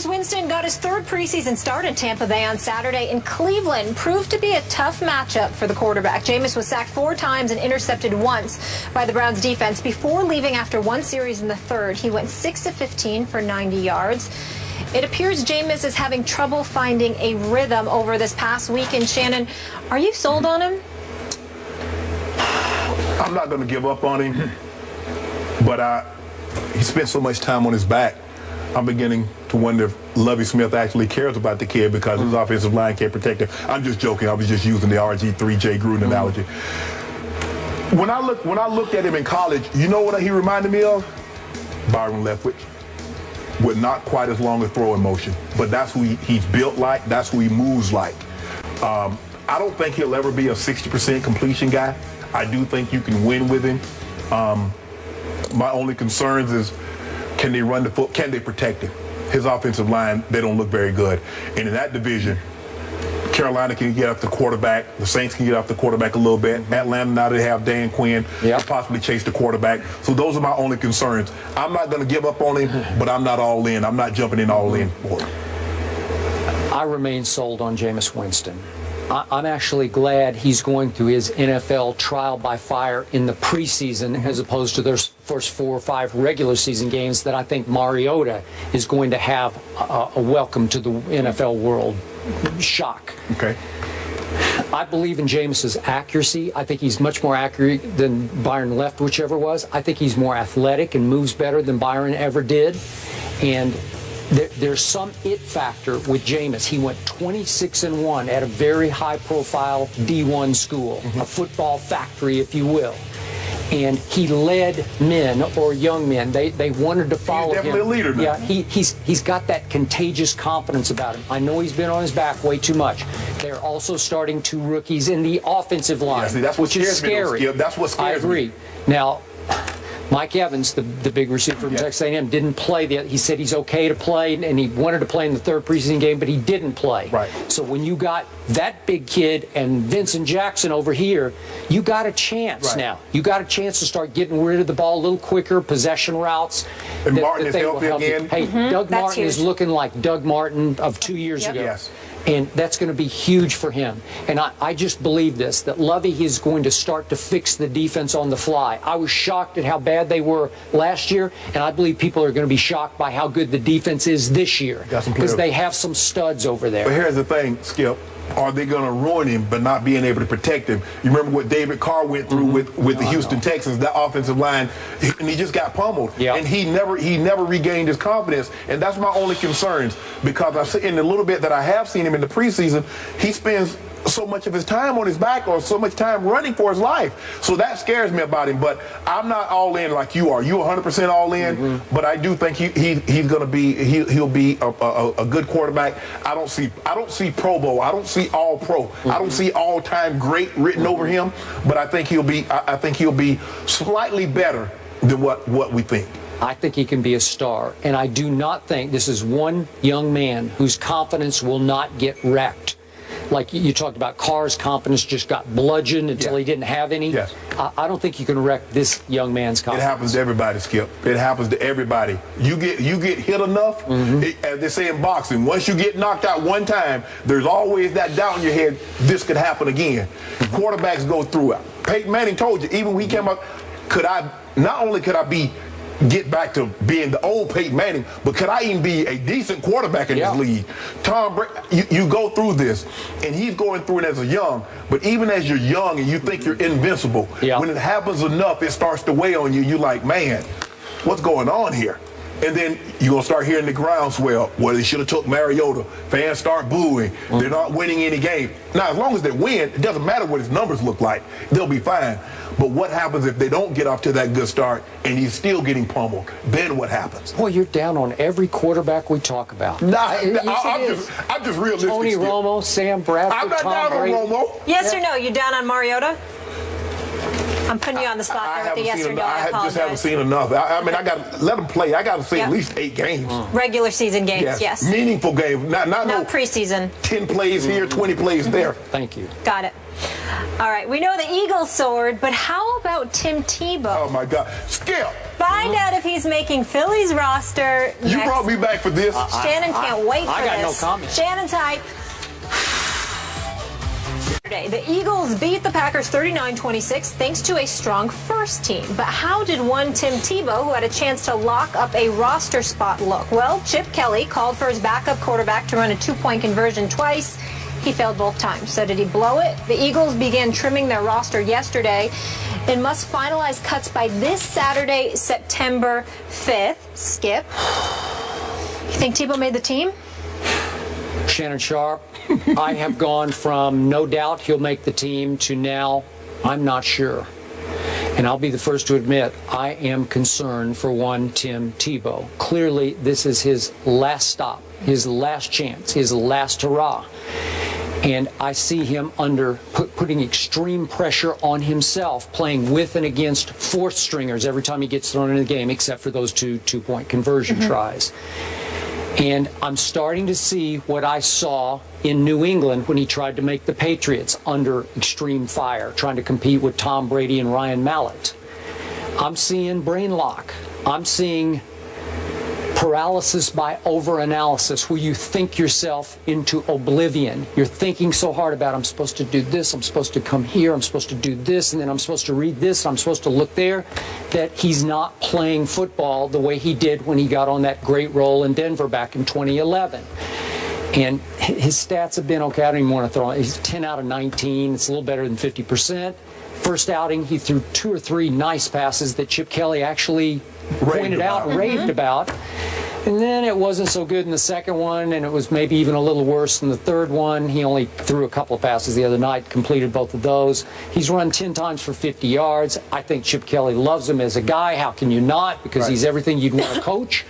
Jameis Winston got his third preseason start in Tampa Bay on Saturday, and Cleveland proved to be a tough matchup for the quarterback. Jameis was sacked 4 times and intercepted once by the Browns defense before leaving after one series in the third. He went 6 of 15 for 90 yards. It appears Jameis is having trouble finding a rhythm over this past weekend. Shannon, are you sold on him? I'm not going to give up on him, but he spent so much time on his back. I'm beginning to wonder if Lovie Smith actually cares about the kid because his offensive line can't protect him. I'm just joking. I was just using the RG3 Jay Gruden analogy. When I looked at him in college, you know what he reminded me of? Byron Leftwich, with not quite as long a throwing motion, but that's who he's built like. That's who he moves like. I don't think he'll ever be a 60% completion guy. I do think you can win with him. My only concerns is, can they run the foot? Can they protect him? His offensive line, they don't look very good. And in that division, Carolina can get up the quarterback. The Saints can get up the quarterback a little bit. Atlanta, now they have Dan Quinn, can possibly chase the quarterback. So those are my only concerns. I'm not going to give up on him, but I'm not all in. I'm not jumping in all in for him. I remain sold on Jameis Winston. I'm actually glad he's going through his NFL trial by fire in the preseason as opposed to their first 4 or 5 regular season games that I think Mariota is going to have a welcome to the NFL world shock. Okay. I believe in Jameis's accuracy. I think he's much more accurate than Byron left, whichever was. I think he's more athletic and moves better than Byron ever did. And there's some it factor with Jameis. He went 26-1 at a very high-profile D1 school, a football factory, if you will. And he led men or young men. They wanted to follow him. He's definitely a leader now. Yeah, he's got that contagious confidence about him. I know he's been on his back way too much. They're also starting 2 rookies in the offensive line, see, that's what which is scary. That's what scares me. I agree. Now, Mike Evans, the big receiver from Texas A&M, didn't play. He said he's okay to play, and he wanted to play in the 3rd preseason game, but he didn't play. Right. So when you got that big kid and Vincent Jackson over here, you got a chance now. You got a chance to start getting rid of the ball a little quicker, possession routes. And Martin is healthy again. Hey, Doug Martin is looking like Doug Martin of 2 years ago. Yes. And that's going to be huge for him. And I just believe this, that Lovie is going to start to fix the defense on the fly. I was shocked at how bad they were last year, and I believe people are going to be shocked by how good the defense is this year. Because they have some studs over there. But here's the thing, Skip. Are they going to ruin him but not being able to protect him? You remember what David Carr went through with the Houston Texans, that offensive line, and he just got pummeled. And he never regained his confidence. And that's my only concerns, because in the little bit that I have seen him in the preseason, he spends so much of his time on his back or so much time running for his life. So that scares me about him. But I'm not all in like you are. You 100% all in. But I do think he's going to be he'll be a good quarterback. I don't see Pro Bowl. I don't see All Pro. I don't see all time great written over him. But I think he'll be slightly better than what we think. I think he can be a star. And I do not think this is one young man whose confidence will not get wrecked. Like you talked about, Carr's confidence just got bludgeoned until he didn't have any. Yes. I don't think you can wreck this young man's confidence. It happens to everybody, Skip. It happens to everybody. You get hit enough, as they say in boxing, once you get knocked out one time, there's always that doubt in your head, this could happen again. Quarterbacks go through it. Peyton Manning told you, even when he came up, not only could I get back to being the old Peyton Manning, but could I even be a decent quarterback in this league? Tom Brady, you go through this, and he's going through it as a young, but even as you're young and you think you're invincible, when it happens enough, it starts to weigh on you. You're like, man, what's going on here? And then you're going to start hearing the groundswell. Well, they should have took Mariota. Fans start booing. They're not winning any game. Now, as long as they win, it doesn't matter what his numbers look like. They'll be fine. But what happens if they don't get off to that good start and he's still getting pummeled? Then what happens? Boy, you're down on every quarterback we talk about. I'm just realistic. Tony Romo, Sam Bradford, I'm not down on Romo. Yes or no? You down on Mariota? I'm putting you on the spot here with the yes or no. I just haven't seen enough. I mean, I got to let them play. I got to see at least 8 games. Regular season games, yes. Meaningful games, not no preseason. 10 plays here, 20 plays there. Thank you. Got it. All right, we know the Eagles soared, but how about Tim Tebow? Oh, my God. Skip. find out if he's making Philly's roster next. You brought me back for this. Shannon can't wait for this. I got no comment. Shannon's hype. The Eagles beat the Packers 39-26 thanks to a strong first team. But how did one Tim Tebow, who had a chance to lock up a roster spot, look? Well, Chip Kelly called for his backup quarterback to run a two-point conversion twice. He failed both times. So did he blow it? The Eagles began trimming their roster yesterday and must finalize cuts by this Saturday, September 5th. Skip, you think Tebow made the team? Shannon Sharp, I have gone from no doubt he'll make the team to now I'm not sure. And I'll be the first to admit I am concerned for one Tim Tebow. Clearly, this is his last stop, his last chance, his last hurrah. And I see him under putting extreme pressure on himself, playing with and against fourth stringers every time he gets thrown into the game, except for those two-point conversion tries. And I'm starting to see what I saw in New England when he tried to make the Patriots under extreme fire, trying to compete with Tom Brady and Ryan Mallett. I'm seeing brain lock. I'm seeing paralysis by overanalysis, where you think yourself into oblivion. You're thinking so hard about, I'm supposed to do this, I'm supposed to come here, I'm supposed to do this, and then I'm supposed to read this, I'm supposed to look there, that he's not playing football the way he did when he got on that great roll in Denver back in 2011. And his stats have been okay. I don't even want to throw it. He's 10 out of 19. It's a little better than 50%. First outing, he threw 2 or 3 nice passes that Chip Kelly actually pointed out and raved about. And then it wasn't so good in the second one, and it was maybe even a little worse than the third one. He only threw a couple of passes the other night, completed both of those. He's run 10 times for 50 yards. I think Chip Kelly loves him as a guy. How can you not? Because he's everything you'd want to coach.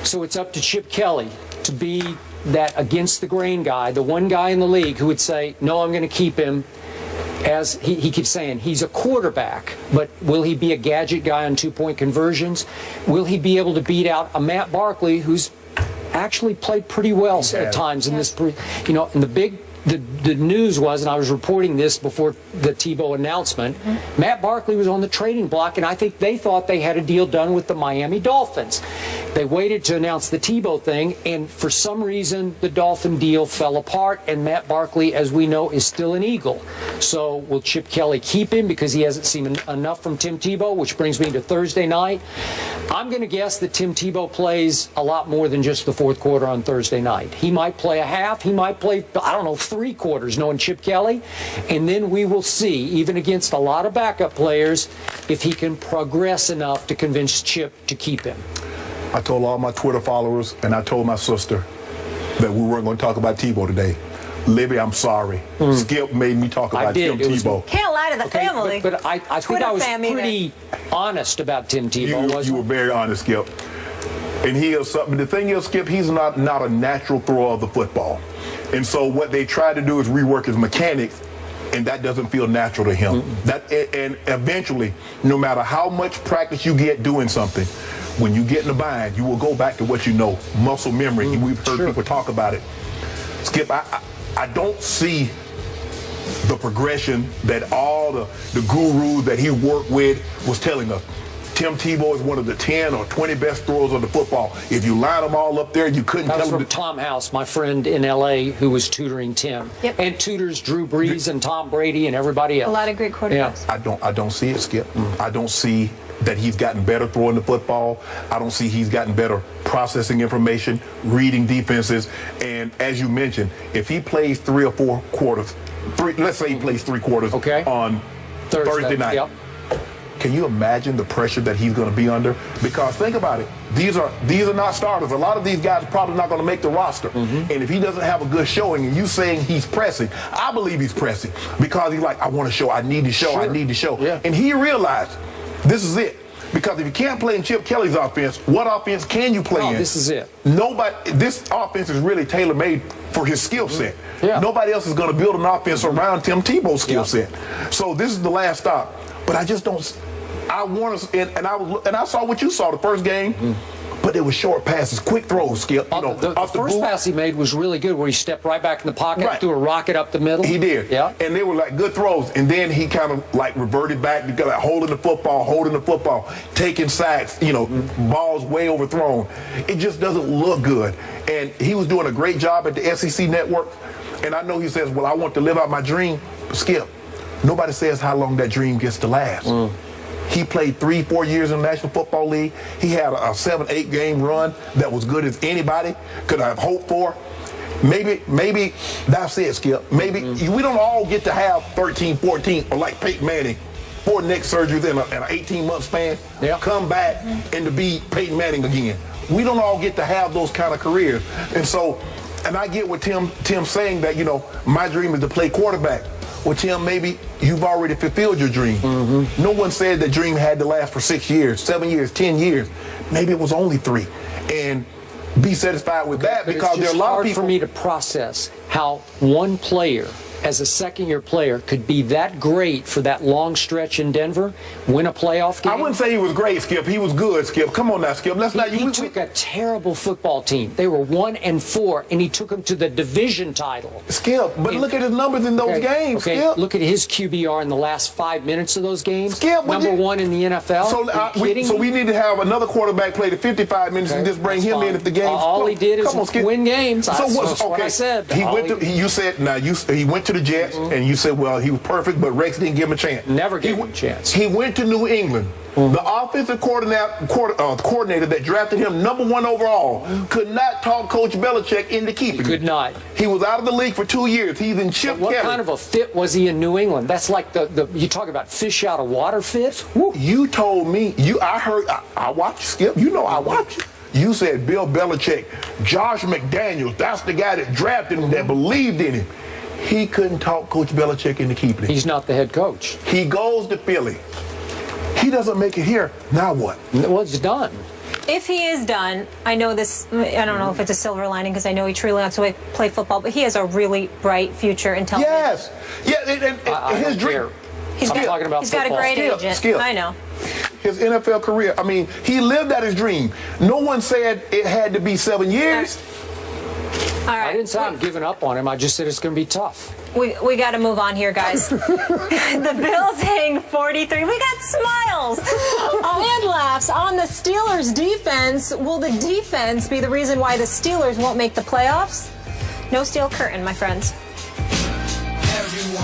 So it's up to Chip Kelly to be that against the grain guy, the one guy in the league who would say, no, I'm going to keep him. As he keeps saying, he's a quarterback, but will he be a gadget guy on two-point conversions? Will he be able to beat out a Matt Barkley, who's actually played pretty well at times in this? And the news was, and I was reporting this before the Tebow announcement, Matt Barkley was on the trading block, and I think they thought they had a deal done with the Miami Dolphins. They waited to announce the Tebow thing, and for some reason, the Dolphin deal fell apart, and Matt Barkley, as we know, is still an Eagle. So will Chip Kelly keep him because he hasn't seen enough from Tim Tebow, which brings me to Thursday night. I'm going to guess that Tim Tebow plays a lot more than just the fourth quarter on Thursday night. He might play a half. He might play, I don't know, 3 quarters, knowing Chip Kelly. And then we will see, even against a lot of backup players, if he can progress enough to convince Chip to keep him. I told all my Twitter followers, and I told my sister that we weren't going to talk about Tebow today. Libby, I'm sorry. Skip made me talk about Tim Tebow. Can't lie to the family. But I think I was pretty honest about Tim Tebow. You were very honest, Skip. And he is something. The thing is, Skip, he's not a natural thrower of the football. And so what they try to do is rework his mechanics, and that doesn't feel natural to him. And eventually, no matter how much practice you get doing something, when you get in the bind, you will go back to what you know, muscle memory. We've heard people talk about it. Skip, I don't see the progression that all the gurus that he worked with was telling us. Tim Tebow is one of the 10 or 20 best throwers of the football. If you line them all up there, you couldn't tell them. That was from Tom House, my friend in L.A., who was tutoring Tim. And tutors Drew Brees and Tom Brady and everybody else. A lot of great quarterbacks. Yeah. I don't see it, Skip. I don't see that he's gotten better throwing the football. I don't see he's gotten better processing information, reading defenses. And as you mentioned, if he plays 3 or 4 quarters, let's say he plays 3 quarters on Thursday night. Can you imagine the pressure that he's going to be under? Because think about it. These are not starters. A lot of these guys are probably not going to make the roster. And if he doesn't have a good showing and you saying he's pressing, I believe he's pressing because he's like, I want to show, I need to show, I need to show. And he realized this is it. Because if you can't play in Chip Kelly's offense, what offense can you play in? This is it. This offense is really tailor-made for his skill set. Nobody else is going to build an offense around Tim Tebow's skill set. So this is the last stop. But I just don't. I want to, and I saw what you saw the first game. but they were short passes, quick throws, Skip. You know, the off the first boot. pass he made was really good, where he stepped right back in the pocket, Right. threw a rocket up the middle. He did. Yeah. And they were like good throws. And then he kind of like reverted back because like holding the football, taking sacks, you know, balls way overthrown. It just doesn't look good. And he was doing a great job at the SEC network. And I know he says, well, I want to live out my dream. Skip, nobody says how long that dream gets to last. He played 3-4 years in the National Football League. He had a 7-8 game run that was good as anybody could have hoped for. Maybe that's it, Skip. Maybe we don't all get to have 13, 14, or like Peyton Manning, 4 neck surgeries in an 18-month span, come back and to be Peyton Manning again. We don't all get to have those kind of careers. And I get what Tim's saying that, you know, my dream is to play quarterback. Well, Tim, maybe you've already fulfilled your dream. No one said that dream had to last for 6 years, 7 years, 10 years. Maybe it was only 3. And be satisfied with that, because there are a lot of people. It's hard for me to process how one player, as a second-year player, could be that great for that long stretch in Denver, win a playoff game. I wouldn't say he was great, Skip. He was good, Skip. Come on now, Skip. Let's not. He took a terrible football team. They were 1-4, and he took them to the division title. Skip, but look at his numbers in those games, Skip. Look at his QBR in the last 5 minutes of those games. Skip, number 1 in the NFL. So we need to have another quarterback play the 55 minutes and just bring him in if the game's all he did is win games. So that's what I said. He went to the Jets, and you said, well, he was perfect, but Rex didn't give him a chance. Never gave him a chance. He went to New England. The offensive coordinator that drafted him number 1 overall could not talk Coach Belichick into keeping him. Could not. He was out of the league for 2 years. He's in Chip Kelly. What kind of a fit was he in New England? That's like you talk about fish out of water fit. Woo. You told me. I watched Skip. You know I watched you. You said Bill Belichick, Josh McDaniels, that's the guy that drafted him, that believed in him. He couldn't talk Coach Belichick into keeping him. He's not the head coach. He goes to Philly. He doesn't make it here. Now what? Well, it's done. If he is done, I know this, I don't know if it's a silver lining, because I know he truly wants to play football, but he has a really bright future in television. Yes. Yeah, his dream. He's got a great agent. Skip. I know. His NFL career, I mean, he lived out his dream. No one said it had to be 7 years. All right. I didn't say I'm giving up on him. I just said it's going to be tough. We got to move on here, guys. The Bills hang 43. We got smiles and laughs on the Steelers' defense. Will the defense be the reason why the Steelers won't make the playoffs? No steel curtain, my friends.